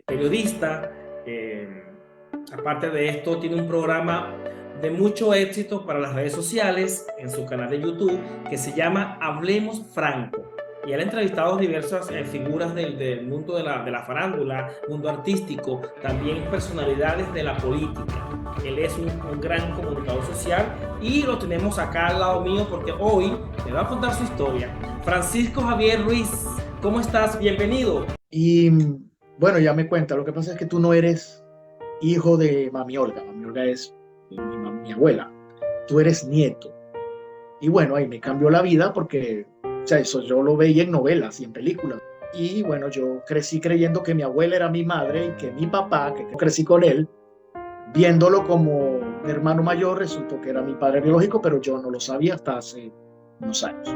periodista. Aparte de esto, tiene un programa de mucho éxito para las redes sociales en su canal de YouTube que se llama Hablemos Franco. Y él ha entrevistado diversas figuras del mundo de la farándula, mundo artístico, también personalidades de la política. Él es un gran comunicador social y lo tenemos acá al lado mío porque hoy me va a contar su historia. Francisco Javier Ruiz, ¿cómo estás? Bienvenido. Y bueno, ya me cuenta, lo que pasa es que tú no eres hijo de Mami Olga. Mami Olga es mi abuela. Tú eres nieto. Y bueno, ahí me cambió la vida porque, o sea, eso yo lo veía en novelas y en películas. Y bueno, yo crecí creyendo que mi abuela era mi madre y que mi papá, que crecí con él, viéndolo como mi hermano mayor, resultó que era mi padre biológico, pero yo no lo sabía hasta hace unos años.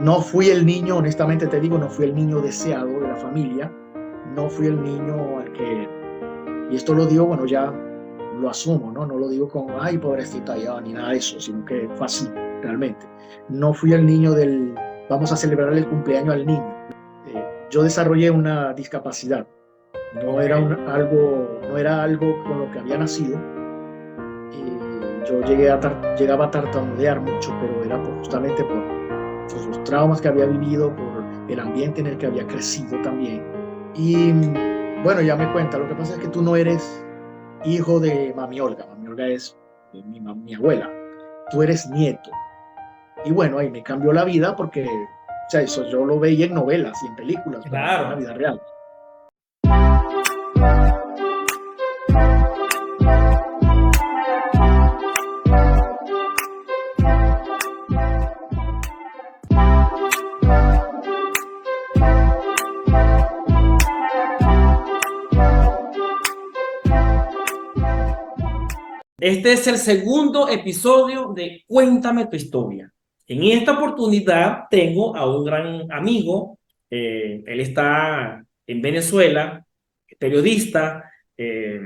No fui el niño, honestamente te digo, no fui el niño deseado de la familia, no fui el niño al que, y esto lo digo, bueno, ya lo asumo, ¿no? No lo digo con, ay, pobrecita ya, ni nada de eso, sino que fue así, realmente. No fui el niño del, vamos a celebrar el cumpleaños al niño. Yo desarrollé una discapacidad, no era no era algo con lo que había nacido. Yo llegaba a tartamudear mucho, pero era justamente por los traumas que había vivido, por el ambiente en el que había crecido también. Y bueno, ya me cuenta, lo que pasa es que tú no eres hijo de Mami Olga. Mami Olga es mi abuela. Tú eres nieto. Y bueno, ahí me cambió la vida porque, o sea, eso yo lo veía en novelas y en películas, pero no en la Claro. vida real. Este es el segundo episodio de Cuéntame tu historia. En esta oportunidad tengo a un gran amigo. Él está en Venezuela, periodista. eh,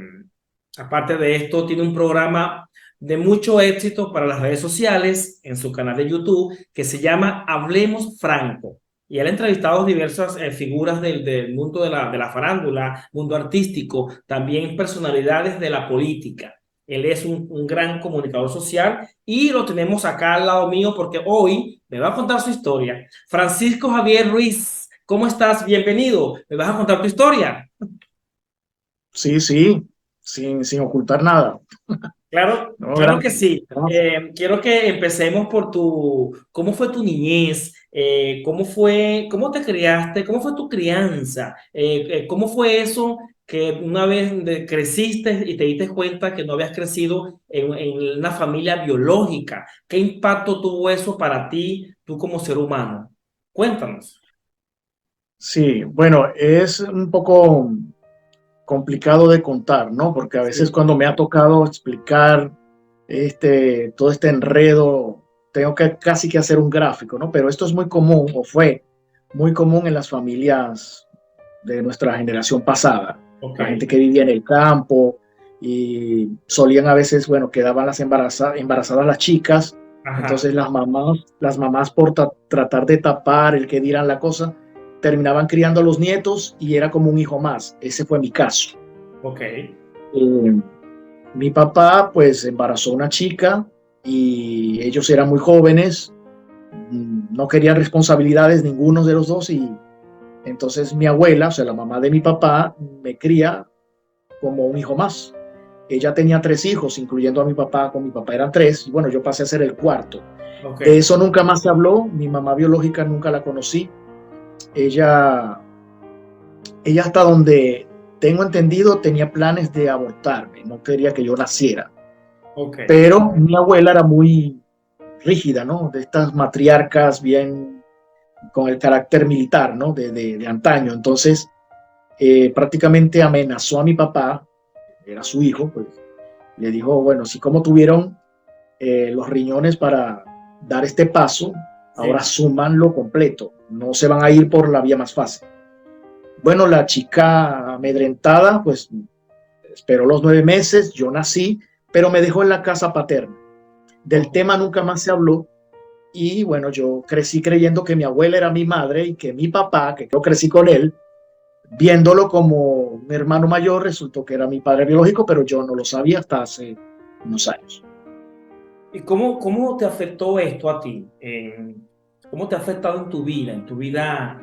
Aparte de esto, tiene un programa de mucho éxito para las redes sociales en su canal de YouTube que se llama Hablemos Franco. Y él ha entrevistado diversas figuras del mundo de la farándula, mundo artístico, también personalidades de la política. Él es un gran comunicador social y lo tenemos acá al lado mío porque hoy me va a contar su historia. Francisco Javier Ruiz, ¿cómo estás? Bienvenido. ¿Me vas a contar tu historia? Sí, sí, sin ocultar nada. Claro, No, claro que gracias. sí. Gracias. Quiero que empecemos por cómo fue tu niñez, cómo te criaste, cómo fue tu crianza, cómo fue eso que una vez creciste y te diste cuenta que no habías crecido en una familia biológica. ¿Qué impacto tuvo eso para ti, tú como ser humano? Cuéntanos. Sí, bueno, es un poco complicado de contar, ¿no? Porque a veces Sí, cuando me ha tocado explicar todo este enredo, tengo que casi que hacer un gráfico, ¿no? Pero esto es muy común, o fue muy común en las familias de nuestra generación pasada. ok. La gente que vivía en el campo y solían a veces, bueno, quedaban embarazadas las chicas, Ajá, entonces las mamás por tratar de tapar el que dirán la cosa, terminaban criando a los nietos y era como un hijo más. Ese fue mi caso. ok. Eh, Mi papá pues embarazó a una chica y ellos eran muy jóvenes, no querían responsabilidades ninguno de los dos y entonces mi abuela, o sea, la mamá de mi papá, me cría como un hijo más. Ella tenía 3 hijos, incluyendo a mi papá, con mi papá eran 3, y bueno, yo pasé a ser el cuarto. Ok. De eso nunca más se habló, mi mamá biológica nunca la conocí. Ella, ella hasta donde tengo entendido tenía planes de abortarme, no quería que yo naciera. Ok. Pero mi abuela era muy rígida, ¿no? De estas matriarcas bien con el carácter militar, ¿no? De antaño. Entonces, prácticamente amenazó a mi papá, era su hijo, pues le dijo, bueno, si como tuvieron los riñones para dar este paso, ahora Sí. súmanlo completo, no se van a ir por la vía más fácil. Bueno, la chica amedrentada, pues esperó los 9 meses, yo nací, pero me dejó en la casa paterna. Del Ok. tema nunca más se habló. Y bueno, yo crecí creyendo que mi abuela era mi madre y que mi papá, que yo crecí con él, viéndolo como un hermano mayor, resultó que era mi padre biológico, pero yo no lo sabía hasta hace unos años. ¿Y cómo te afectó esto a ti? ¿Cómo te ha afectado tu vida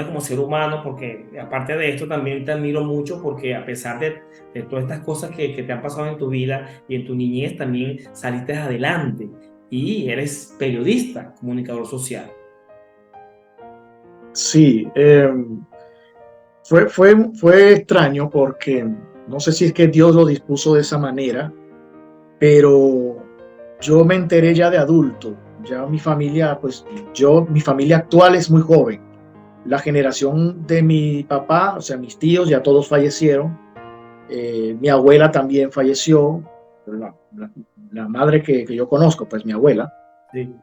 como ser humano? Porque aparte de esto también te admiro mucho porque a pesar de todas estas cosas que te han pasado en tu vida y en tu niñez, también saliste adelante y eres periodista, comunicador social. Sí, fue extraño porque no sé si es que Dios lo dispuso de esa manera, pero yo me enteré ya de adulto. Ya mi familia, pues mi familia actual es muy joven. La generación de mi papá, o sea, mis tíos ya todos fallecieron. Mi abuela también falleció, la madre que yo conozco, pues mi abuela. Sí.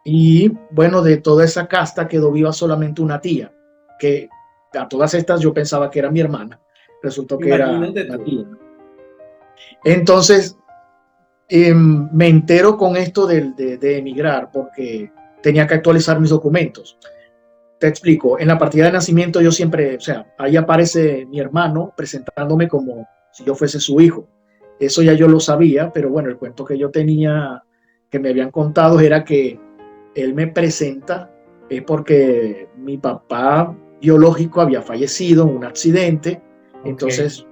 Y bueno, de toda esa casta quedó viva solamente una tía, que a todas estas yo pensaba que era mi hermana, resultó que era Imagínate una tú. tía. Entonces, me entero con esto de emigrar porque tenía que actualizar mis documentos. Te explico, en la partida de nacimiento yo siempre, o sea, ahí aparece mi hermano presentándome como si yo fuese su hijo. Eso ya yo lo sabía, pero bueno, el cuento que yo tenía, que me habían contado era que él me presenta porque mi papá biológico había fallecido en un accidente, Ok. entonces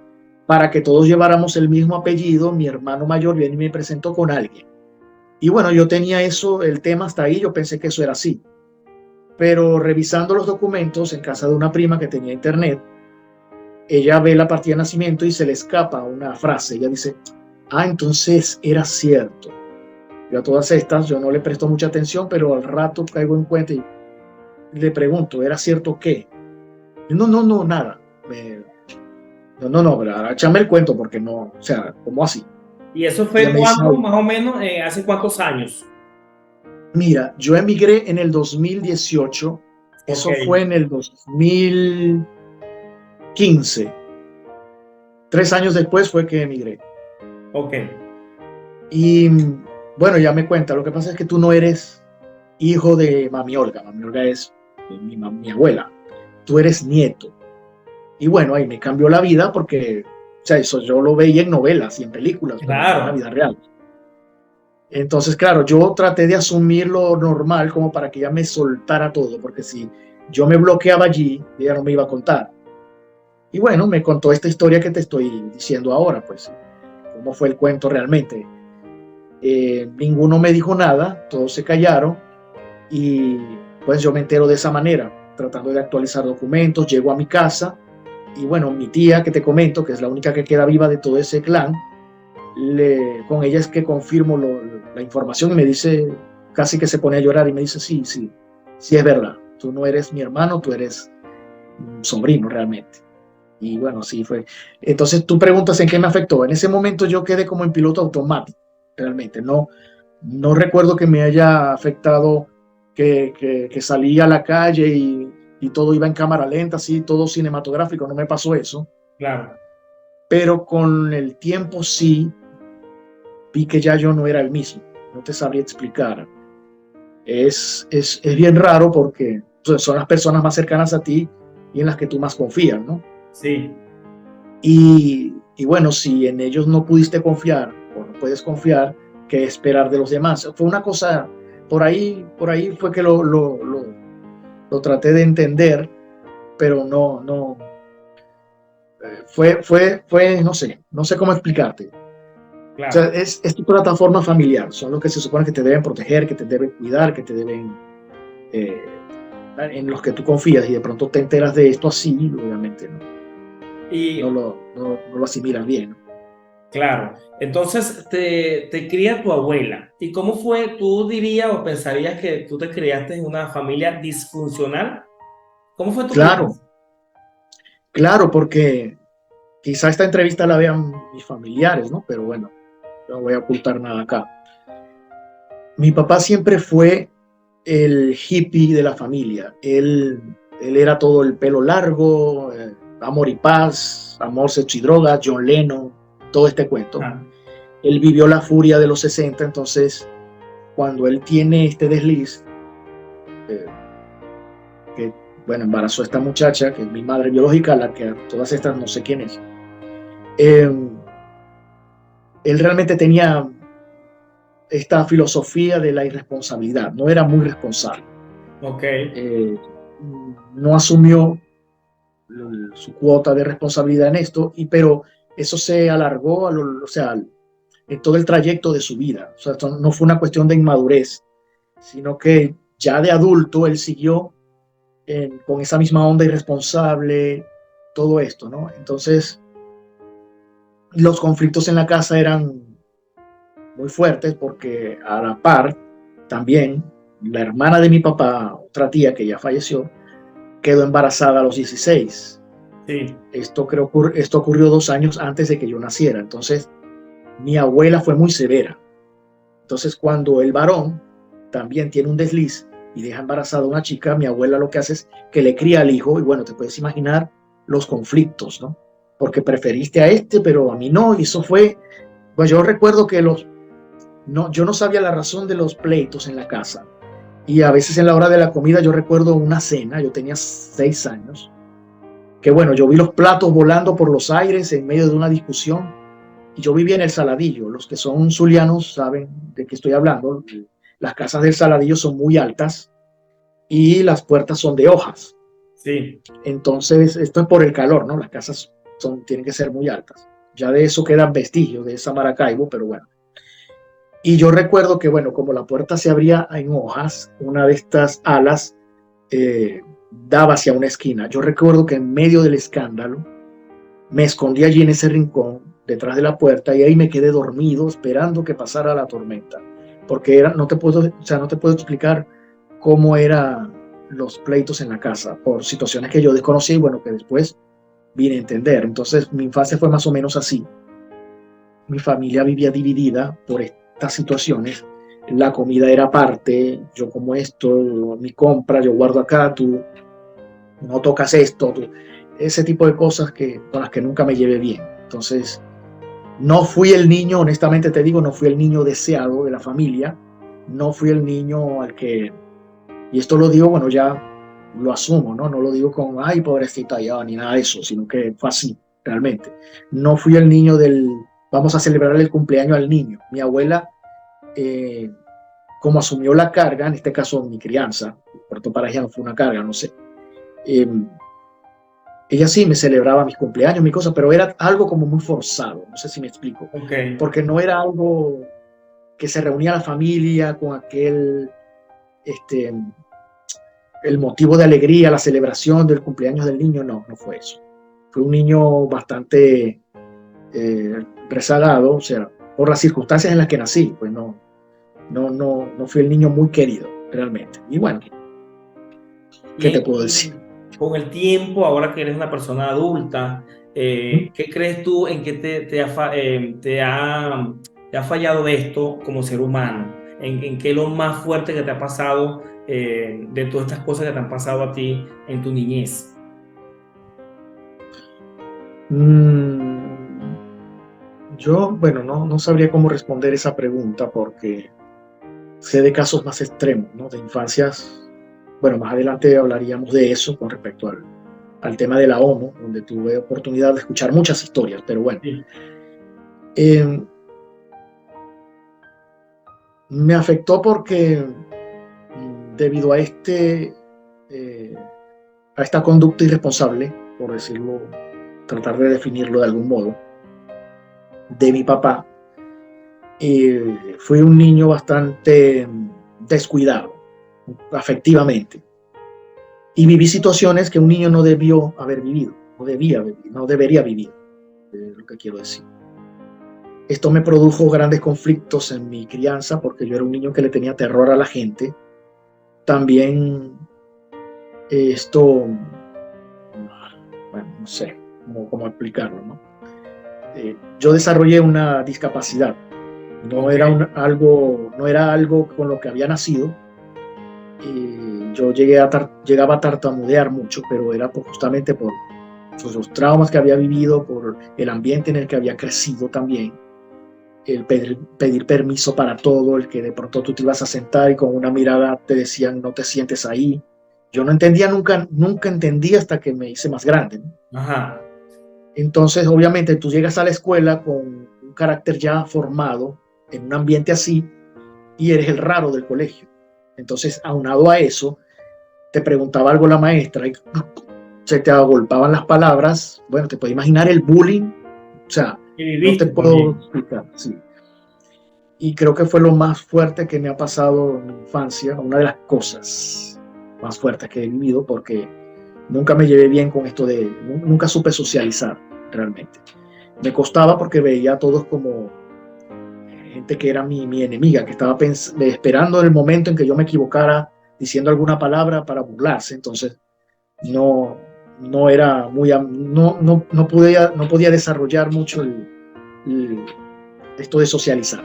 para que todos lleváramos el mismo apellido, mi hermano mayor viene y me presentó con alguien. Y bueno, yo tenía eso, el tema hasta ahí, yo pensé que eso era así. Pero revisando los documentos en casa de una prima que tenía internet, ella ve la partida de nacimiento y se le escapa una frase. Ella dice, ah, entonces era cierto. Yo a todas estas, yo no le presto mucha atención, pero al rato caigo en cuenta y le pregunto, ¿era cierto qué? No, no, no, nada. No, no, no, pero ahora échame el cuento porque no, o sea, ¿cómo así? ¿Y eso Ella fue me dice, cuándo, "Ay, más o menos, hace cuántos años? mira, yo emigré en el 2018, Ok, eso fue en el 2015, 3 años después fue que emigré. ok. Y bueno, ya me cuenta, lo que pasa es que tú no eres hijo de Mami Olga es mi abuela, tú eres nieto. Y bueno, ahí me cambió la vida porque, o sea, eso yo lo veía en novelas y en películas, pero no en la Claro, vida real. Entonces, claro, yo traté de asumir lo normal como para que ella me soltara todo, porque si yo me bloqueaba allí, ella no me iba a contar. Y bueno, me contó esta historia que te estoy diciendo ahora, pues, cómo fue el cuento realmente. Ninguno me dijo nada, todos se callaron y pues yo me entero de esa manera, tratando de actualizar documentos, llego a mi casa y bueno, mi tía que te comento, que es la única que queda viva de todo ese clan, con ella es que confirmo la información y me dice, casi que se pone a llorar y me dice, sí, sí, sí es verdad, tú no eres mi hermano, tú eres un sobrino realmente. Y bueno, sí fue. Entonces tú preguntas en qué me afectó. En ese momento yo quedé como en piloto automático, realmente. No, no recuerdo que me haya afectado que salí a la calle y todo iba en cámara lenta, así, todo cinematográfico, no me pasó eso. claro. Pero con el tiempo sí vi que ya yo no era el mismo. No te sabría explicar. Es bien raro porque pues, son las personas más cercanas a ti y en las que tú más confías, ¿no? Sí, Y bueno, si en ellos no pudiste confiar o no puedes confiar, ¿qué esperar de los demás? Fue una cosa, por ahí fue que lo traté de entender, pero no, no, no sé, no sé cómo explicarte. O sea, claro. es tu plataforma familiar, son los que se supone que te deben proteger, que te deben cuidar, que te deben, eh, en los que tú confías y de pronto te enteras de esto así, obviamente Y no lo asimilas bien, ¿no? claro, entonces te cría tu abuela. ¿Y cómo fue? ¿Tú dirías o pensarías que tú te criaste en una familia disfuncional? ¿Cómo fue tu Claro, crianza? claro, porque quizá esta entrevista la vean mis familiares, ¿no? Pero bueno, no voy a ocultar nada acá. Mi papá siempre fue el hippie de la familia. Él era todo el pelo largo, amor y paz, amor, sexo y drogas, John Lennon, todo este cuento. Ah, Él vivió la furia de los 60, entonces cuando él tiene este desliz, eh, que bueno, embarazó a esta muchacha, que es mi madre biológica, la que a todas estas no sé quién es. Eh, Él realmente tenía esta filosofía de la irresponsabilidad, no era muy responsable. Ok, Eh, no asumió su cuota de responsabilidad en esto, pero eso se alargó o sea, en todo el trayecto de su vida. O sea, esto no fue una cuestión de inmadurez, sino que ya de adulto él siguió con esa misma onda irresponsable, todo esto, ¿no? Entonces, los conflictos en la casa eran muy fuertes porque a la par también la hermana de mi papá, otra tía que ya falleció, quedó embarazada a los 16. sí, Esto ocurrió 2 años antes de que yo naciera. Entonces, mi abuela fue muy severa. Entonces, cuando el varón también tiene un desliz y deja embarazada a una chica, mi abuela lo que hace es que le cría al hijo y bueno, te puedes imaginar los conflictos, ¿no? Porque preferiste a este, pero a mí no, y eso fue, pues yo recuerdo que no, yo no sabía la razón de los pleitos en la casa. Y a veces en la hora de la comida yo recuerdo una cena, yo tenía 6 años, que bueno, yo vi los platos volando por los aires en medio de una discusión y yo vivía en el Saladillo. Los que son zulianos saben de qué estoy hablando. Las casas del Saladillo son muy altas y las puertas son de hojas. sí. Entonces, esto es por el calor, ¿no? Las casas tienen que ser muy altas. Ya de eso quedan vestigios de esa Maracaibo, pero bueno. Y yo recuerdo que, bueno, como la puerta se abría en hojas, una de estas alas daba hacia una esquina. Yo recuerdo que en medio del escándalo me escondí allí en ese rincón, detrás de la puerta, y ahí me quedé dormido esperando que pasara la tormenta. Porque no te puedo, o sea, no te puedo explicar cómo eran los pleitos en la casa, por situaciones que yo desconocí y bueno, que después vine a entender. Entonces, mi infancia fue más o menos así. Mi familia vivía dividida por estas situaciones. La comida era aparte, yo como esto, mi compra, yo guardo acá, tú no tocas esto, ese tipo de cosas con las que nunca me llevé bien. Entonces, no fui el niño, honestamente te digo, no fui el niño deseado de la familia, no fui el niño al que, y esto lo digo, bueno, ya lo asumo, ¿no? No lo digo con, ay, pobrecita ya, ni nada de eso, sino que fue así, realmente. No fui el niño vamos a celebrar el cumpleaños al niño. Mi abuela, eh, como asumió la carga, en este caso mi crianza, Puerto para ella no fue una carga, no sé, eh, ella sí me celebraba mis cumpleaños, mi cosa, pero era algo como muy forzado, no sé si me explico, Ok, porque no era algo que se reunía la familia con este, el motivo de alegría, la celebración del cumpleaños del niño, no, no fue eso. Fue un niño bastante rezagado, o sea, por las circunstancias en las que nací, pues no fui el niño muy querido, realmente. Y bueno, ¿qué te puedo decir? con el tiempo, ahora que eres una persona adulta, ¿Mm? ¿qué crees tú en qué te ha fallado esto como ser humano? En qué es lo más fuerte que te ha pasado de todas estas cosas que te han pasado a ti en tu niñez? Mm, yo, bueno, no sabría cómo responder esa pregunta porque sé de casos más extremos, ¿no? De infancias. Bueno, más adelante hablaríamos de eso con respecto al tema de la ONU, donde tuve oportunidad de escuchar muchas historias, pero bueno, Sí, eh, me afectó porque debido eh, a esta conducta irresponsable, por decirlo, tratar de definirlo de algún modo, de mi papá, fui un niño bastante descuidado afectivamente y viví situaciones que un niño no debió haber vivido, no debería vivir, es lo que quiero decir. Esto me produjo grandes conflictos en mi crianza porque yo era un niño que le tenía terror a la gente. También esto, bueno, no sé cómo explicarlo, ¿no? Yo desarrollé una discapacidad. ok, No era algo con lo que había nacido. Yo llegaba a tartamudear mucho, pero era justamente por los traumas que había vivido, por el ambiente en el que había crecido también, el pedir permiso para todo, el que de pronto tú te ibas a sentar y con una mirada te decían no te sientes ahí, Yo no entendía nunca entendí hasta que me hice más grande, ¿no? Ajá. Entonces, obviamente, tú llegas a la escuela con un carácter ya formado en un ambiente así y eres el raro del colegio. Entonces, aunado a eso, te preguntaba algo la maestra y se te agolpaban las palabras. Bueno, te puedes imaginar el bullying. O sea, Y no te viviste puedo también. explicar. Sí. Y creo que fue lo más fuerte que me ha pasado en mi infancia, una de las cosas más fuertes que he vivido, porque nunca me llevé bien con esto nunca supe socializar realmente. Me costaba porque veía a todos como gente que era mi enemiga, que estaba esperando el momento en que yo me equivocara diciendo alguna palabra para burlarse. Entonces, no, no era muy, no podía desarrollar mucho el, esto de socializar.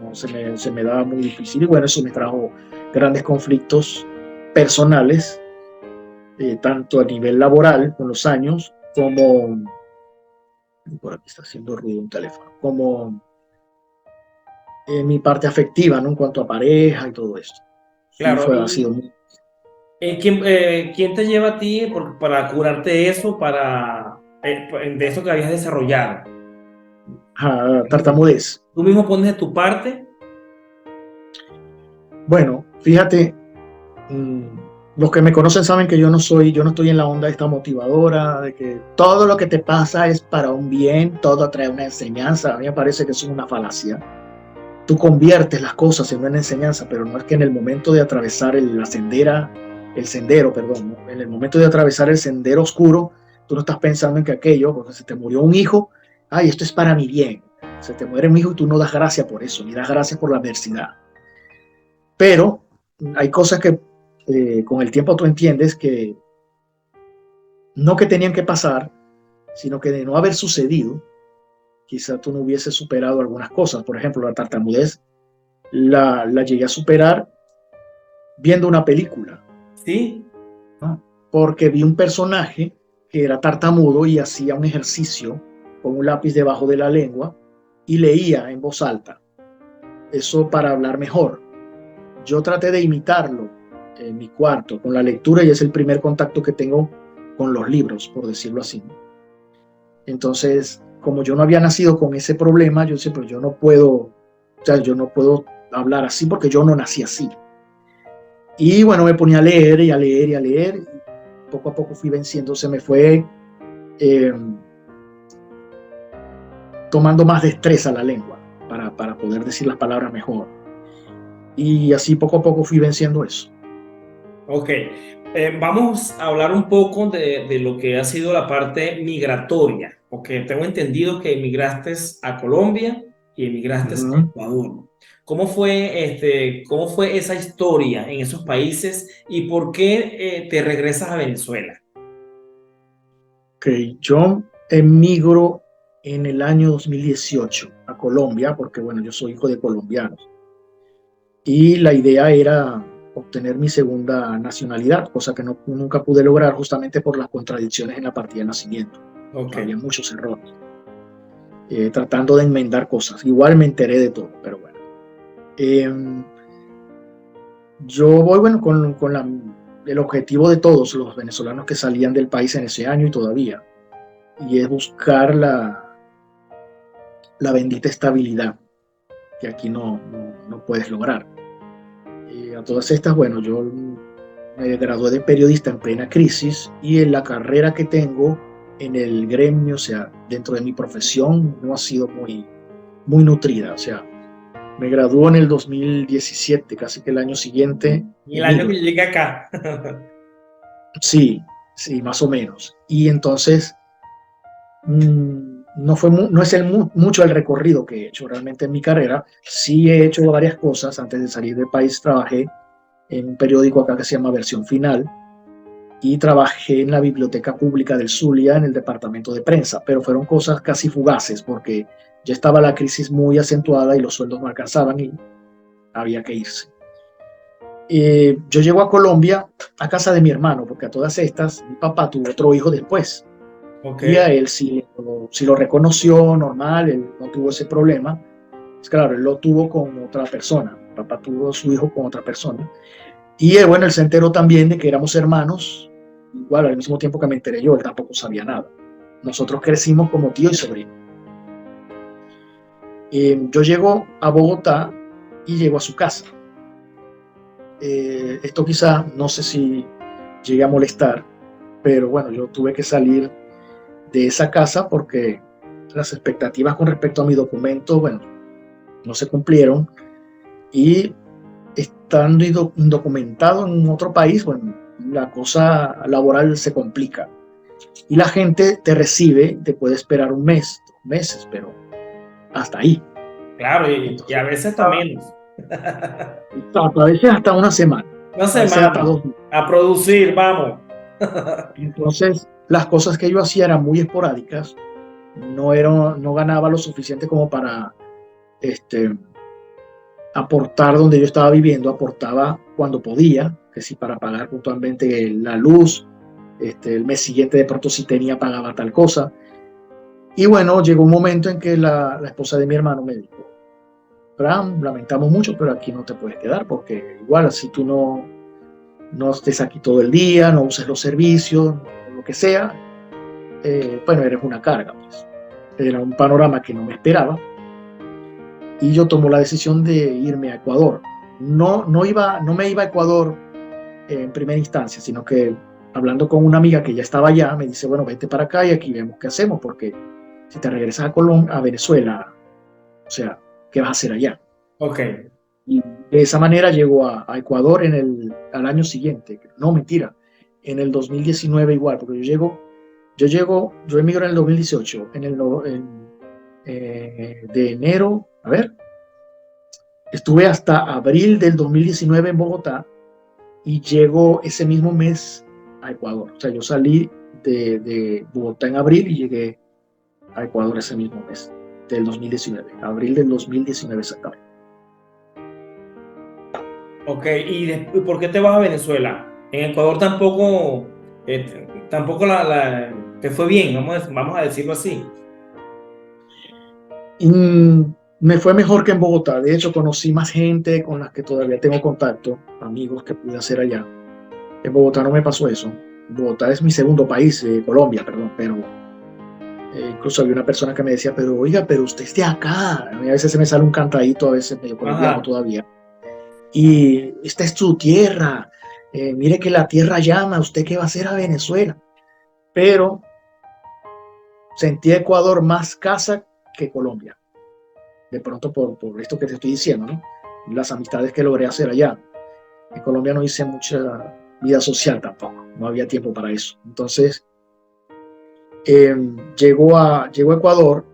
No, se me daba muy difícil y bueno, eso me trajo grandes conflictos personales, tanto a nivel laboral con los años, como, por aquí está haciendo ruido un teléfono, como en mi parte afectiva, ¿no? En cuanto a pareja y todo esto. Sí, Claro, ha sido muy... ¿quién te lleva a ti para curarte de eso, de eso que habías desarrollado? tartamudez. ¿Tú mismo pones de tu parte? Bueno, fíjate, mmm, los que me conocen saben que yo no estoy en la onda esta motivadora, de que todo lo que te pasa es para un bien, todo trae una enseñanza. A mí me parece que eso es una falacia. Tú conviertes las cosas en una enseñanza, pero no es que en el momento de atravesar el sendero, perdón, ¿no? En el momento de atravesar el sendero oscuro, tú no estás pensando en que aquello, porque se te murió un hijo, ay, esto es para mi bien. Se te muere un hijo y tú no das gracias por eso, ni das gracias por la adversidad. Pero hay cosas que con el tiempo tú entiendes que no que tenían que pasar, sino que de no haber sucedido, quizá tú no hubieses superado algunas cosas. Por ejemplo, la tartamudez la llegué a superar viendo una película, Sí. ¿no? Porque vi un personaje que era tartamudo y hacía un ejercicio con un lápiz debajo de la lengua y leía en voz alta, eso para hablar mejor. Yo traté de imitarlo en mi cuarto con la lectura y es el primer contacto que tengo con los libros, por decirlo así. Entonces, como yo no había nacido con ese problema, yo decía, pero yo no puedo, o sea, yo no puedo hablar así porque yo no nací así. Y bueno, me ponía a leer y a leer y a leer. Y poco a poco fui venciendo, se me fue eh, tomando más destreza la lengua para poder decir las palabras mejor. Y así poco a poco fui venciendo eso. Ok. Vamos a hablar un poco de lo que ha sido la parte migratoria, porque tengo entendido que emigraste a Colombia y emigraste a Uh-huh. Ecuador. Cómo fue esa historia en esos países y por qué te regresas a Venezuela? Okay. Yo emigro en el año 2018 a Colombia, porque bueno, yo soy hijo de colombianos. Y la idea era obtener mi segunda nacionalidad, cosa que nunca pude lograr justamente por las contradicciones en la partida de nacimiento. Ok. Había muchos errores, tratando de enmendar cosas. Igual me enteré de todo, pero bueno. Eh, yo voy, bueno, el objetivo de todos los venezolanos que salían del país en ese año y todavía, y es buscar la bendita estabilidad que aquí no puedes lograr. A todas estas, bueno, yo me gradué de periodista en plena crisis y en la carrera que tengo en el gremio, o sea, dentro de mi profesión, no ha sido muy nutrida. O sea, me graduó en el 2017, casi que el año siguiente Y el año que emigro. llegué acá. Sí, sí, más o menos. Y entonces, no es mucho el recorrido que he hecho realmente en mi carrera. Sí he hecho varias cosas. Antes de salir del país trabajé en un periódico acá que se llama Versión Final y trabajé en la Biblioteca Pública del Zulia en el departamento de prensa, pero fueron cosas casi fugaces porque ya estaba la crisis muy acentuada y los sueldos no alcanzaban y había que irse. Yo llego a Colombia a casa de mi hermano, porque a todas estas mi papá tuvo otro hijo después Ok. y a él sí lo reconoció normal, él no tuvo ese problema. Es claro, él lo tuvo con otra persona, mi papá tuvo su hijo con otra persona. Y bueno, él se enteró también de que éramos hermanos, igual al mismo tiempo que me enteré yo, él tampoco sabía nada. Nosotros crecimos como tío y sobrino. Yo llego a Bogotá y llego a su casa. Esto quizá, no sé si llegué a molestar, pero bueno, yo tuve que salir de esa casa porque las expectativas con respecto a mi documento, bueno, no se cumplieron y estando indocumentado en otro país, bueno, la cosa laboral se complica y la gente te recibe, te puede esperar un mes, 2 meses, pero hasta ahí. Claro, y Entonces, a veces hasta menos. a veces hasta una semana, Una a veces hasta semana 2 meses. a producir, vamos. Entonces, las cosas que yo hacía eran muy esporádicas, no ganaba lo suficiente como para este, aportar donde yo estaba viviendo, aportaba cuando podía, que si para pagar puntualmente la luz, el mes siguiente de pronto si tenía pagaba tal cosa. Y bueno, llegó un momento en que la esposa de mi hermano me dijo, Bram, lamentamos mucho, pero aquí no te puedes quedar porque igual si tú no estés aquí todo el día, no uses los servicios, lo que sea, bueno, eres una carga. Pues. Era un panorama que no me esperaba y yo tomo la decisión de irme a Ecuador. No me iba a Ecuador en primera instancia, sino que hablando con una amiga que ya estaba allá, me dice, bueno, vete para acá y aquí vemos qué hacemos, porque si te regresas a Venezuela, o sea, ¿qué vas a hacer allá? Ok, Y de esa manera llego a Ecuador al año siguiente. No, mentira, en el 2019 igual, porque yo emigro en el 2018, de enero, a ver, estuve hasta abril del 2019 en Bogotá y llego ese mismo mes a Ecuador. O sea, yo salí de Bogotá en abril y llegué a Ecuador ese mismo mes del 2019, abril del 2019 exactamente. ok. ¿Y por qué te vas a Venezuela? En Ecuador tampoco, tampoco te fue bien, vamos a decirlo así. Y me fue mejor que en Bogotá. De hecho, conocí más gente con las que todavía tengo contacto, amigos que pude hacer allá. En Bogotá no me pasó eso. Bogotá es mi segundo país, Colombia, perdón, pero incluso había una persona que me decía, pero oiga, pero usted es de acá. A mí a veces se me sale un cantadito, a veces medio colombiano Ajá, todavía. Y esta es su tierra. Mire que la tierra llama. ¿Usted qué va a hacer a Venezuela? Pero sentí Ecuador más casa que Colombia. De pronto por esto que te estoy diciendo, ¿no? Las amistades que logré hacer allá. En Colombia no hice mucha vida social tampoco. No había tiempo para eso. Entonces, llego a Ecuador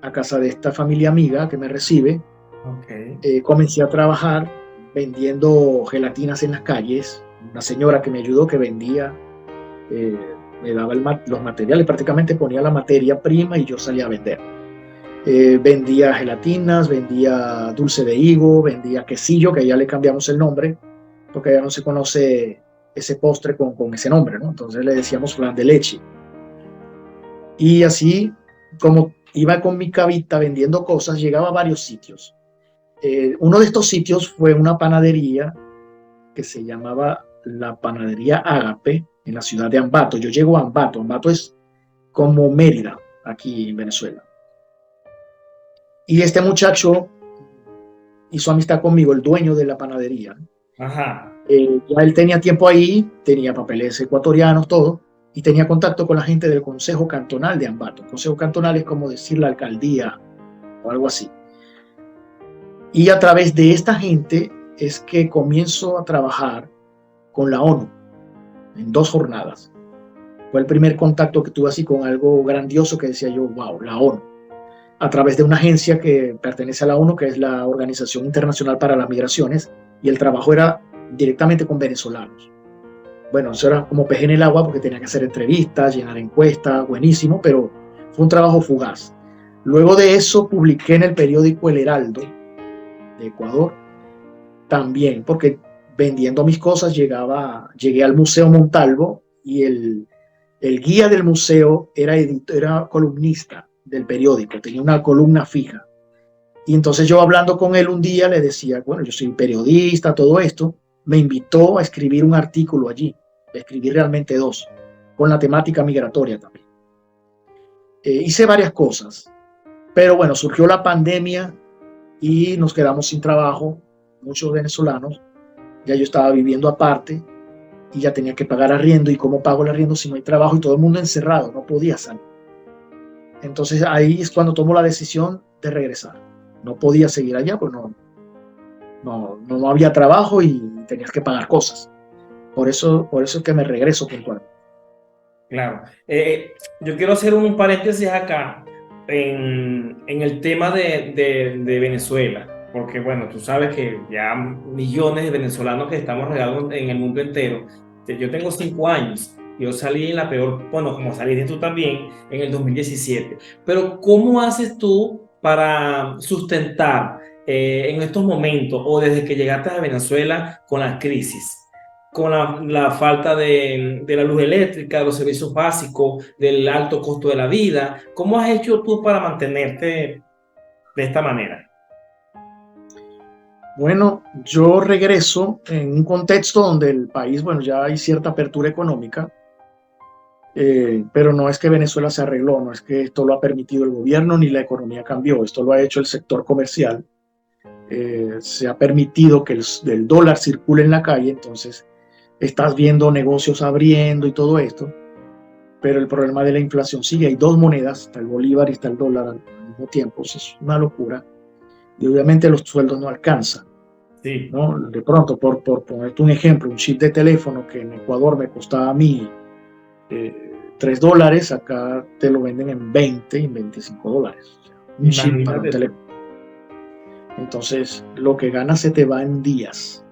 a casa de esta familia amiga que me recibe. ok. Comencé a trabajar vendiendo gelatinas en las calles. Una señora que me ayudó, que vendía, eh, me daba los materiales, prácticamente ponía la materia prima y yo salía a vender. Vendía gelatinas, vendía dulce de higo, vendía quesillo, que ya le cambiamos el nombre, porque ya no se conoce ese postre con ese nombre, ¿no? Entonces le decíamos flan de leche. Y así, como iba con mi cabita vendiendo cosas, llegaba a varios sitios. Uno de estos sitios fue una panadería que se llamaba la Panadería Ágape en la ciudad de Ambato. Yo llego a Ambato. Ambato es como Mérida, aquí en Venezuela. Y este muchacho hizo amistad conmigo, el dueño de la panadería. Ajá. Ya él tenía tiempo ahí, tenía papeles ecuatorianos, todo, y tenía contacto con la gente del Consejo Cantonal de Ambato. El Consejo Cantonal es como decir la alcaldía o algo así. Y a través de esta gente es que comienzo a trabajar con la ONU en 2 jornadas. Fue el primer contacto que tuve así con algo grandioso que decía yo, wow, la ONU. A través de una agencia que pertenece a la ONU, que es la Organización Internacional para las Migraciones, y el trabajo era directamente con venezolanos. Bueno, eso era como pez en el agua porque tenía que hacer entrevistas, llenar encuestas, buenísimo, pero fue un trabajo fugaz. Luego de eso publiqué en el periódico El Heraldo de Ecuador, también porque vendiendo mis cosas llegué al Museo Montalvo y el guía del museo era columnista del periódico, tenía una columna fija. Y entonces yo hablando con él un día le decía, bueno, yo soy periodista, todo esto, me invitó a escribir un artículo allí, escribí realmente dos, con la temática migratoria también. Hice varias cosas, pero bueno, surgió la pandemia y nos quedamos sin trabajo, muchos venezolanos. Ya yo estaba viviendo aparte y ya tenía que pagar arriendo. ¿Y cómo pago el arriendo si no hay trabajo? Y todo el mundo encerrado, no podía salir. Entonces ahí es cuando tomo la decisión de regresar. No podía seguir allá, pues no había trabajo y tenías que pagar cosas. Por eso es que me regreso puntualmente. Claro. Yo quiero hacer un paréntesis acá en el tema de Venezuela, porque bueno, tú sabes que ya millones de venezolanos que estamos regados en el mundo entero. Yo tengo 5 años, yo salí en la peor, bueno, como saliste tú también, en el 2017. Pero ¿cómo haces tú para sustentar en estos momentos o desde que llegaste a Venezuela con la crisis? Con la falta de la luz eléctrica, de los servicios básicos, del alto costo de la vida. ¿Cómo has hecho tú para mantenerte de esta manera? Bueno, yo regreso en un contexto donde el país, bueno, ya hay cierta apertura económica, pero no es que Venezuela se arregló, no es que esto lo ha permitido el gobierno ni la economía cambió, esto lo ha hecho el sector comercial. Se ha permitido que el dólar circule en la calle, entonces estás viendo negocios abriendo y todo esto, pero el problema de la inflación sigue. Hay dos monedas, está el bolívar y está el dólar al mismo tiempo, eso es una locura, y obviamente los sueldos no alcanzan, Sí, ¿no? De pronto, por ponerte un ejemplo, un chip de teléfono que en Ecuador me costaba a mí $3, acá te lo venden en 20 y $25. O sea, un chip para un imagínate tú. teléfono. Entonces, lo que ganas se te va en días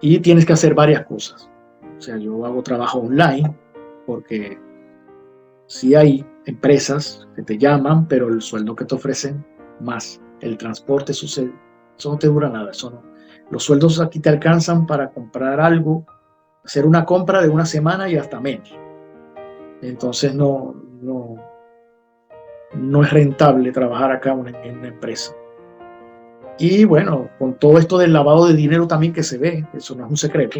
y tienes que hacer varias cosas. O sea, yo hago trabajo online porque sí hay empresas que te llaman, pero el sueldo que te ofrecen más el transporte sucede, eso no te dura nada, eso no. Los sueldos aquí te alcanzan para comprar algo, hacer una compra de una semana y hasta menos. Entonces no es rentable trabajar acá en una empresa. Y bueno, con todo esto del lavado de dinero también que se ve, eso no es un secreto,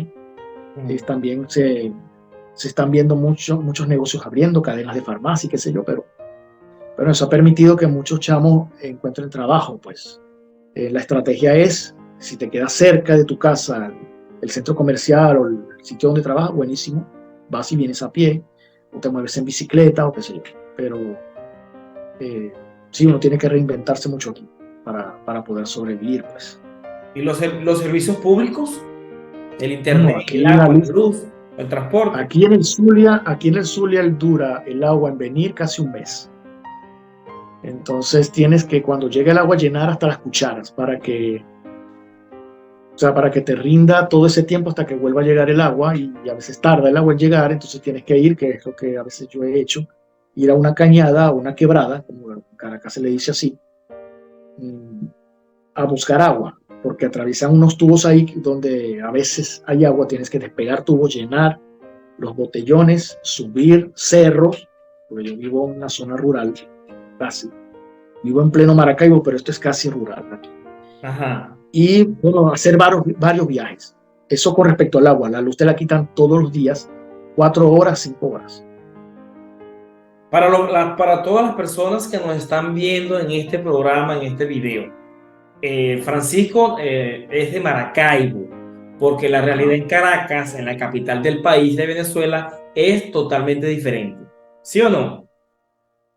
también se están viendo muchos negocios abriendo, cadenas de farmacia, qué sé yo, pero eso ha permitido que muchos chamos encuentren trabajo, pues. La estrategia es, si te quedas cerca de tu casa, el centro comercial o el sitio donde trabajas, buenísimo, vas y vienes a pie, o te mueves en bicicleta o qué sé yo, pero sí, uno tiene que reinventarse mucho aquí para poder sobrevivir, pues. ¿Y los servicios públicos? El No, internet, aquí el la agua, la luz, luz, el transporte. aquí en el Zulia dura el agua en venir casi un mes. Entonces tienes que cuando llegue el agua llenar hasta las cucharas para que te rinda todo ese tiempo hasta que vuelva a llegar el agua y a veces tarda el agua en llegar, entonces tienes que ir, que es lo que a veces yo he hecho, ir a una cañada, a una quebrada, como en Caracas se le dice así, mm, a buscar agua, porque atraviesan unos tubos ahí donde a veces hay agua, tienes que despegar tubos, llenar los botellones, subir cerros, porque yo vivo en una zona rural, casi. Vivo en pleno Maracaibo, pero esto es casi rural aquí. Ajá. Y bueno, hacer varios viajes. Eso con respecto al agua. La luz te la quitan todos los días, 4 horas, 5 horas. Para todas las personas que nos están viendo en este programa, en este video, Francisco es de Maracaibo, porque la realidad Ajá. en Caracas, en la capital del país de Venezuela, es totalmente diferente. ¿Sí o no?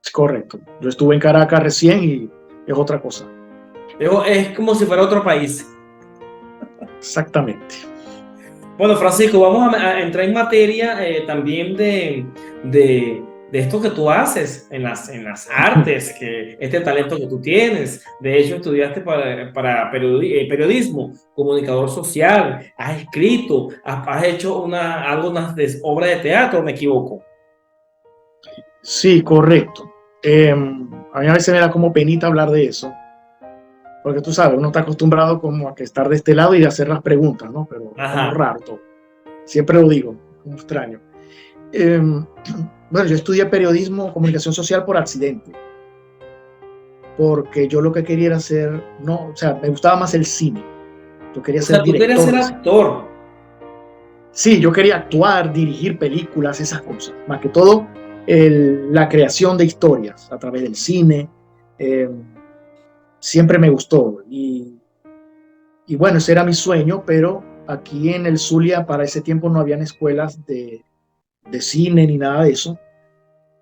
Es correcto. Yo estuve en Caracas recién y es otra cosa. Es como si fuera otro país. Exactamente. Bueno, Francisco, vamos a entrar en materia también de esto que tú haces en las artes, este talento que tú tienes. De hecho, estudiaste para periodismo, comunicador social, has escrito, has hecho algunas obras de teatro, ¿me equivoco? Sí, correcto. A mí a veces me da como penita hablar de eso, porque tú sabes, uno está acostumbrado como a que estar de este lado y hacer las preguntas, ¿no? Pero como Ajá. raro todo. Siempre lo digo, como extraño. Eh, bueno, yo estudié periodismo, comunicación social por accidente, porque yo lo que quería era ser, no, o sea, me gustaba más el cine. Yo quería O ser sea, tú querías director ser de cine. actor. Sí, yo quería actuar, dirigir películas, esas cosas. Más que todo, la creación de historias a través del cine. eh, Siempre me gustó. Y bueno, ese era mi sueño, pero aquí en el Zulia para ese tiempo no habían escuelas de cine ni nada de eso.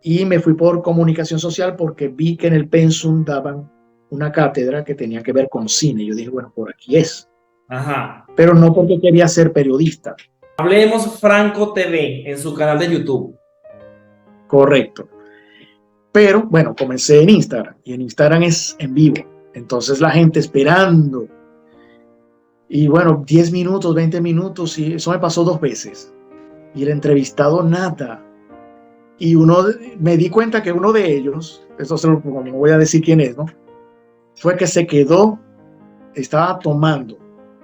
Y me fui por comunicación social porque vi que en el Pensum daban una cátedra que tenía que ver con cine. Yo dije, bueno, por aquí es. Ajá. Pero no porque quería ser periodista. Hablemos Franco TV en su canal de YouTube. Correcto. Pero bueno, comencé en Instagram y en Instagram es en vivo. Entonces la gente esperando. Y bueno, 10 minutos, 20 minutos y eso me pasó 2 veces. Y el entrevistado nada. Y me di cuenta que uno de ellos, esto no voy a decir quién es, ¿no? Fue que se quedó, estaba tomando,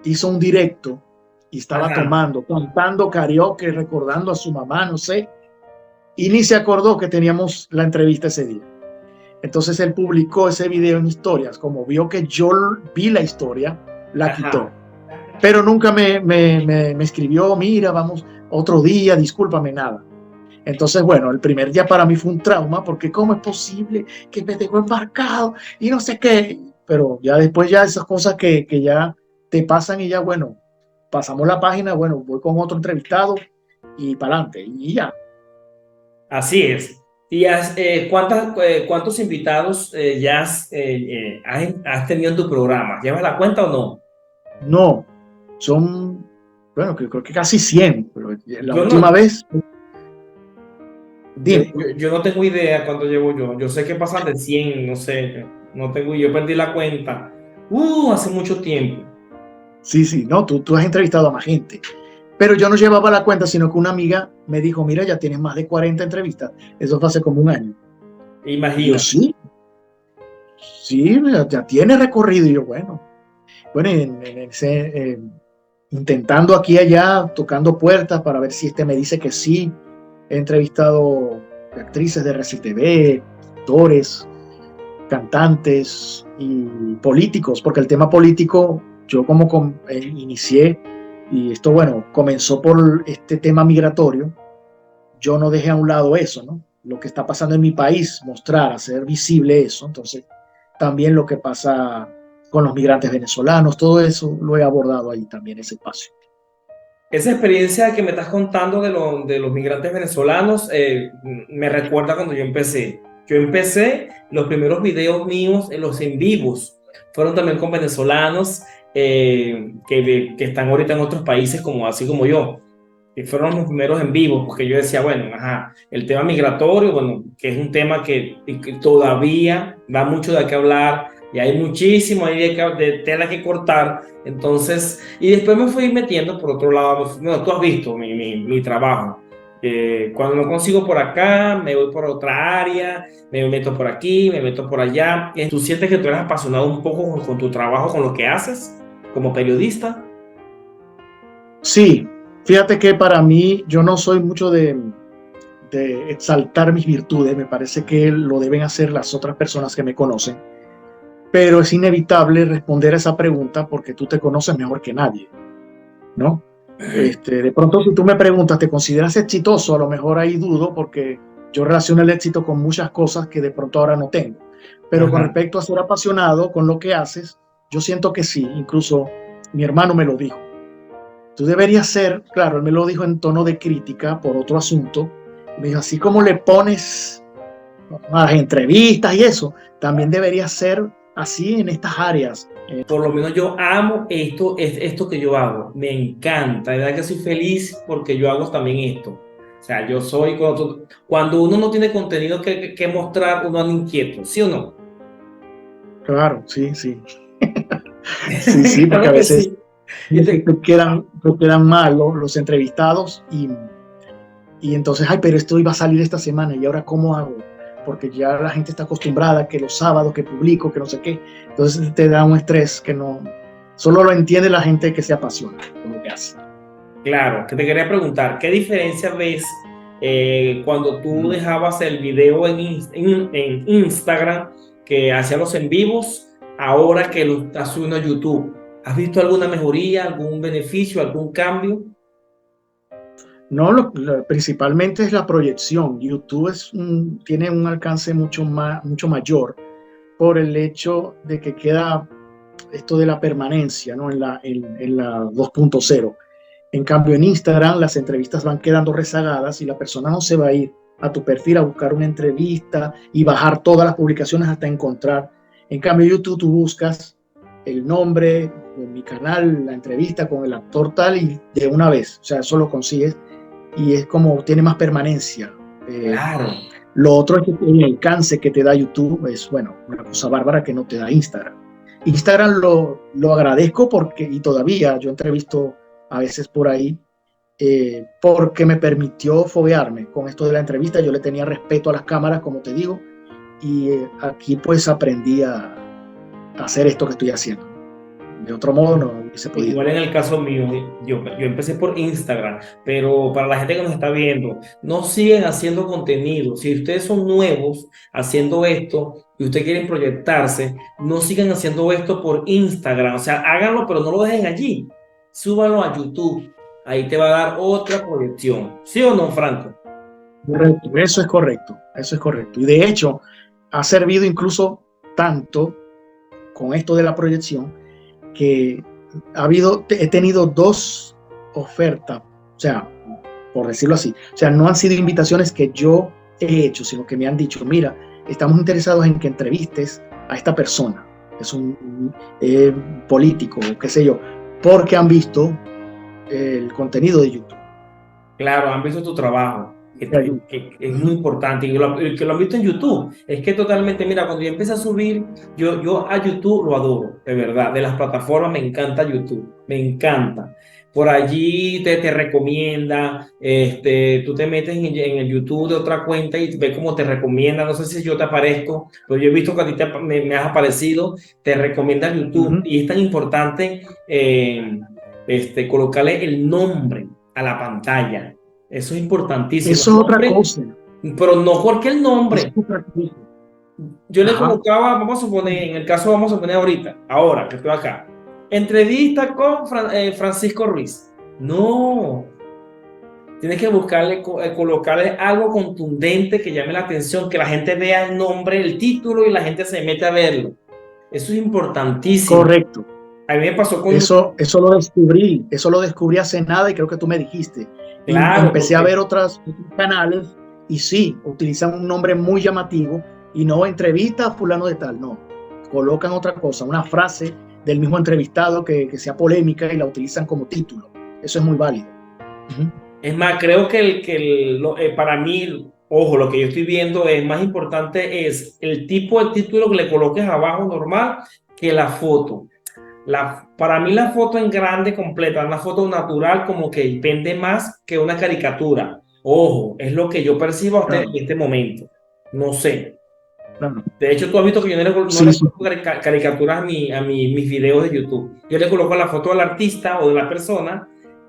hizo un directo y estaba Ajá. tomando, cantando karaoke, recordando a su mamá, no sé, y ni se acordó que teníamos la entrevista ese día. Entonces él publicó ese video en historias, como vio que yo vi la historia, la quitó. Ajá. Pero nunca me escribió, mira, vamos, otro día, discúlpame, nada. Entonces, bueno, el primer día para mí fue un trauma, porque ¿cómo es posible que me dejó embarcado y no sé qué? Pero ya después, ya esas cosas que ya te pasan y ya, bueno, pasamos la página, bueno, voy con otro entrevistado y para adelante, y ya. Así es. ¿Y cuántos invitados ya has tenido en tu programa? ¿Llevas la cuenta o no? No, son, bueno, que creo que casi 100, pero la Yo última no, vez, yo, dime. yo, yo no tengo idea cuánto llevo yo. Yo sé que pasan de 100, no sé. No tengo, yo perdí la cuenta. Hace mucho tiempo. Sí, sí, no, tú has entrevistado a más gente. Pero yo no llevaba la cuenta, sino que una amiga me dijo, mira, ya tienes más de 40 entrevistas. Eso fue hace como un año. Y yo, Imagínate. sí, sí, ya tiene recorrido. Y yo, bueno, intentando aquí y allá, tocando puertas para ver si este me dice que sí. He entrevistado actrices de RCTV, actores, cantantes y políticos, porque el tema político, yo como inicié, y esto, bueno, comenzó por este tema migratorio, yo no dejé a un lado eso, ¿no? Lo que está pasando en mi país, mostrar, hacer visible eso. Entonces, también lo que pasa con los migrantes venezolanos, todo eso lo he abordado ahí también, ese espacio. Esa experiencia que me estás contando de los migrantes venezolanos me recuerda cuando yo empecé. Yo empecé los primeros videos míos en los en vivos. Fueron también con venezolanos que están ahorita en otros países como así como yo. Y fueron los primeros en vivo porque yo decía, bueno, ajá, el tema migratorio, bueno, que es un tema que todavía da mucho de qué hablar y hay muchísimo ahí de tela que cortar. Entonces, y después me fui metiendo por otro lado. Bueno, tú has visto mi trabajo. Cuando no consigo por acá, me voy por otra área, me meto por aquí, me meto por allá. ¿Tú sientes que tú eres apasionado un poco con tu trabajo, con lo que haces como periodista? Sí, fíjate que para mí, yo no soy mucho de exaltar mis virtudes, me parece que lo deben hacer las otras personas que me conocen, pero es inevitable responder a esa pregunta porque tú te conoces mejor que nadie, ¿no? De pronto, si tú me preguntas, ¿te consideras exitoso? A lo mejor ahí dudo porque yo relaciono el éxito con muchas cosas que de pronto ahora no tengo. Pero con Ajá. respecto a ser apasionado con lo que haces, yo siento que sí. Incluso mi hermano me lo dijo. Tú deberías ser, claro, él me lo dijo en tono de crítica por otro asunto. Me dijo, así como le pones a las entrevistas y eso, también deberías ser así en estas áreas. Por lo menos yo amo esto que yo hago. Me encanta. De verdad que soy feliz porque yo hago también esto. O sea, yo soy, cuando uno no tiene contenido que mostrar, uno anda inquieto, ¿sí o no? Claro, sí, sí. Sí, sí, porque a Claro que veces sí. Y te- te quedan mal los entrevistados y entonces, ay, pero esto iba a salir esta semana y ahora ¿cómo hago? Porque ya la gente está acostumbrada que los sábados que publico, que no sé qué. Entonces te da un estrés que no, solo lo entiende la gente que se apasiona con lo que hace. claro, que te quería preguntar, ¿qué diferencia ves cuando tú dejabas el video en Instagram que hacía los en vivos, ahora que lo estás subiendo a YouTube? ¿Has visto alguna mejoría, algún beneficio, algún cambio? No, principalmente es la proyección. YouTube tiene un alcance mucho mayor por el hecho de que queda esto de la permanencia, ¿no? En la 2.0. En cambio, en Instagram las entrevistas van quedando rezagadas y la persona no se va a ir a tu perfil a buscar una entrevista y bajar todas las publicaciones hasta encontrar. En cambio, YouTube tú buscas el nombre de mi canal, la entrevista con el actor tal y de una vez, o sea, eso lo consigues y es como tiene más permanencia. Claro. Lo otro es que el alcance que te da YouTube es, bueno, una cosa bárbara que no te da Instagram. Instagram lo agradezco porque, y todavía yo entrevisto a veces por ahí, porque me permitió foguearme con esto de la entrevista. Yo le tenía respeto a las cámaras, como te digo, y aquí pues aprendí a hacer esto que estoy haciendo. De otro modo no hubiese podido. Igual en el caso mío, yo empecé por Instagram, pero para la gente que nos está viendo, no siguen haciendo contenido. Si ustedes son nuevos haciendo esto y ustedes quieren proyectarse, no sigan haciendo esto por Instagram. O sea, háganlo, pero no lo dejen allí. Súbanlo a YouTube. Ahí te va a dar otra proyección. ¿Sí o no, Franco? Correcto, eso es correcto, eso es correcto. Y de hecho, ha servido incluso tanto con esto de la proyección que he tenido dos ofertas, o sea, por decirlo así, o sea, no han sido invitaciones que yo he hecho, sino que me han dicho, mira, estamos interesados en que entrevistes a esta persona, es un político, qué sé yo, porque han visto el contenido de YouTube. Claro, han visto tu trabajo, Te ayuda. que es muy importante, y el que lo han visto en YouTube, es que totalmente, mira, cuando yo empecé a subir, yo a YouTube lo adoro, de verdad, de las plataformas me encanta YouTube, me encanta. Por allí te recomienda, tú te metes en el YouTube de otra cuenta y ves cómo te recomienda, no sé si yo te aparezco, pero yo he visto que a ti me has aparecido, te recomienda YouTube, y es tan importante colocarle el nombre a la pantalla. Eso es importantísimo. Eso El es otra nombre, cosa. pero no cualquier Eso nombre. es otra cosa. Yo le Ajá. colocaba, vamos a suponer, en el caso vamos a suponer ahorita, ahora que estoy acá, entrevista con Francisco Ruiz. No, tienes que buscarle, colocarle algo contundente que llame la atención, que la gente vea el nombre, el título y la gente se mete a verlo. Eso es importantísimo. Correcto. A mí me pasó con, Eso lo descubrí hace nada y creo que tú me dijiste. Y claro, empecé a ver porque otros canales y sí, utilizan un nombre muy llamativo y no entrevista a fulano de tal, no. Colocan otra cosa, una frase del mismo entrevistado que sea polémica y la utilizan como título. Eso es muy válido. Uh-huh. es más, creo que para mí, ojo, lo que yo estoy viendo es más importante es el tipo de título que le coloques abajo normal que la foto. Para mí la foto en grande, completa, una foto natural como que vende más que una caricatura. Ojo, es lo que yo percibo hasta en Claro, este momento. No sé. claro. De hecho, tú has visto que yo no Sí, le sí, coloco caricaturas mis videos de YouTube. Yo le coloco la foto del artista o de la persona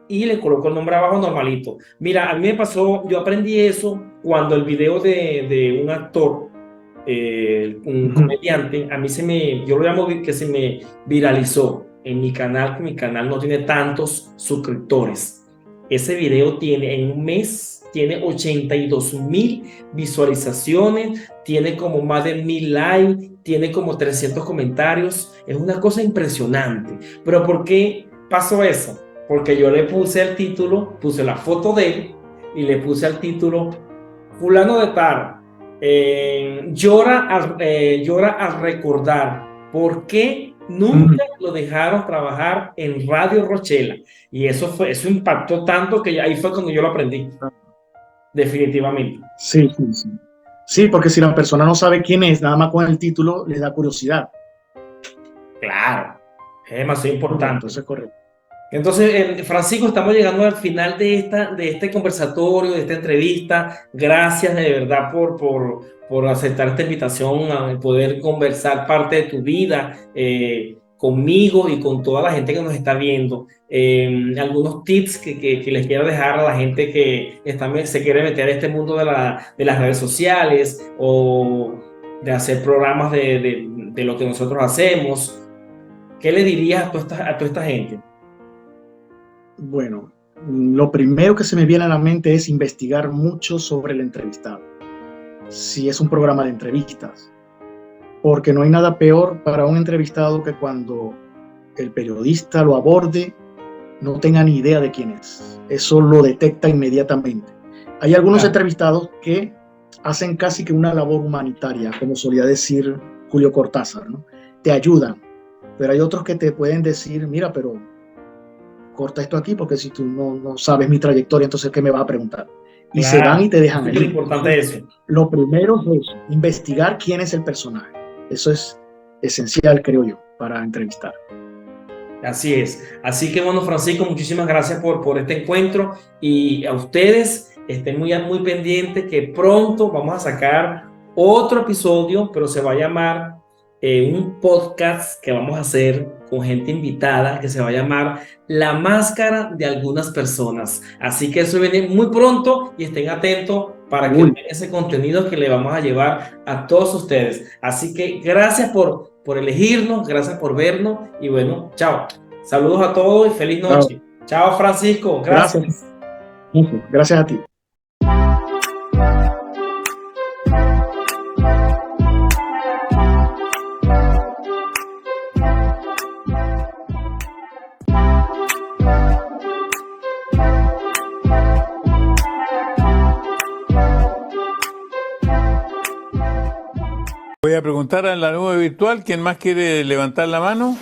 y le coloco el nombre abajo normalito. Mira, a mí me pasó, yo aprendí eso cuando el video de un actor, un uh-huh. comediante, yo lo llamo que se me viralizó en mi canal, que mi canal no tiene tantos suscriptores. Ese video tiene en un mes, tiene 82.000 visualizaciones, tiene como más de 1.000 likes, tiene como 300 comentarios. Es una cosa impresionante. Pero ¿por qué pasó eso? Porque yo le puse el título, puse la foto de él y le puse al título fulano de tal. Llora al recordar por qué Uh-huh. nunca lo dejaron trabajar en Radio Rochela. Y eso impactó tanto que ahí fue cuando yo lo aprendí, definitivamente. Sí, sí, sí. Sí, porque si la persona no sabe quién es, nada más con el título le da curiosidad. Claro, es demasiado Correcto, importante. eso es correcto. Entonces, Francisco, estamos llegando al final de este conversatorio, de esta entrevista. Gracias de verdad por aceptar esta invitación a poder conversar parte de tu vida conmigo y con toda la gente que nos está viendo. Algunos tips que les quiero dejar a la gente que se quiere meter a este mundo de las redes sociales o de hacer programas de lo que nosotros hacemos. ¿Qué le dirías a toda esta gente? Bueno, Lo primero que se me viene a la mente es investigar mucho sobre el entrevistado, si es un programa de entrevistas, porque no hay nada peor para un entrevistado que cuando el periodista lo aborde no tenga ni idea de quién es. Eso lo detecta inmediatamente. Hay algunos Claro, entrevistados que hacen casi que una labor humanitaria, como solía decir Julio Cortázar, ¿no? Te ayudan, pero hay otros que te pueden decir, mira, pero corta esto aquí porque si tú no sabes mi trayectoria, entonces ¿qué me vas a preguntar? Y se van y claro, te es dejan súper ahí. importante Entonces, eso. lo primero es investigar quién es el personaje. Eso es esencial, creo yo, para entrevistar. Así es. Así que bueno, Francisco, muchísimas gracias por este encuentro y a ustedes estén muy pendientes que pronto vamos a sacar otro episodio, pero se va a llamar un podcast que vamos a hacer con gente invitada que se va a llamar La Máscara de Algunas Personas. Así que eso viene muy pronto y estén atentos para que Uy, vean ese contenido que le vamos a llevar a todos ustedes. Así que gracias por elegirnos, gracias por vernos y bueno, chao. Saludos a todos y feliz claro. noche. Chao, Francisco. Gracias. Gracias. Gracias a ti. Voy a preguntar a la nube virtual, ¿quién más quiere levantar la mano?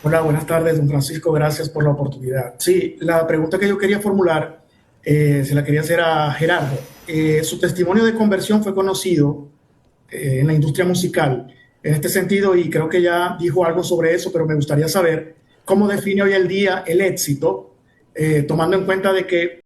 Hola, buenas tardes, don Francisco. Gracias por la oportunidad. Sí, la pregunta que yo quería formular se la quería hacer a Gerardo. Su testimonio de conversión fue conocido en la industria musical en este sentido y creo que ya dijo algo sobre eso, pero me gustaría saber cómo define hoy el día el éxito, tomando en cuenta de que